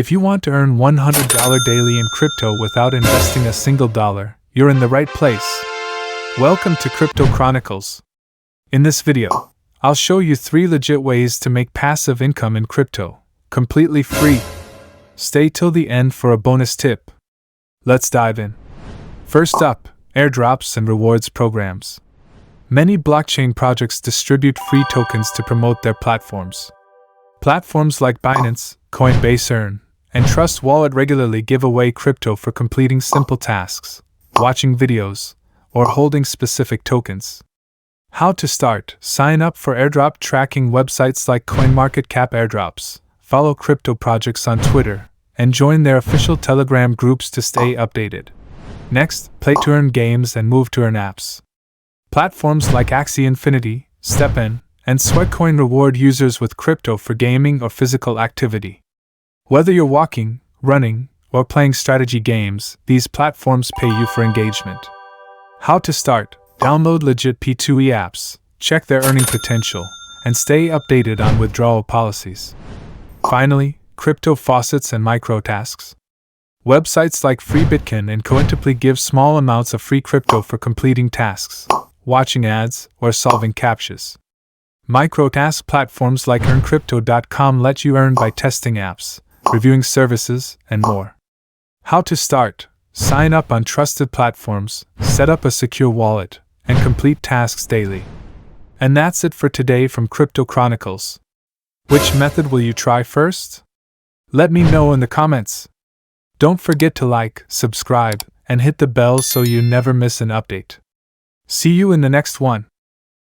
If you want to earn $100 daily in crypto without investing a single dollar, you're in the right place. Welcome to Crypto Chronicles. In this video, I'll show you 3 legit ways to make passive income in crypto, completely free. Stay till the end for a bonus tip. Let's dive in. First up, Airdrops and Rewards Programs. Many blockchain projects distribute free tokens to promote their platforms. Platforms like Binance, Coinbase Earn, and Trust Wallet regularly give away crypto for completing simple tasks, watching videos, or holding specific tokens. How to start? Sign up for airdrop tracking websites like CoinMarketCap Airdrops, follow crypto projects on Twitter, and join their official Telegram groups to stay updated. Next, play to earn games and move to earn apps. Platforms like Axie Infinity, StepN, and StepN reward users with crypto for gaming or physical activity. Whether you're walking, running, or playing strategy games, these platforms pay you for engagement. How to start? Download legit P2E apps, check their earning potential, and stay updated on withdrawal policies. Finally, crypto faucets and microtasks. Websites like FreeBitcoin and Coinbase give small amounts of free crypto for completing tasks, watching ads, or solving CAPTCHAs. Microtask platforms like earncrypto.com let you earn by testing apps, reviewing services, and more. How to start? Sign up on trusted platforms, set up a secure wallet, and complete tasks daily. And that's it for today from Crypto Chronicles. Which method will you try first? Let me know in the comments. Don't forget to like, subscribe, and hit the bell so you never miss an update. See you in the next one.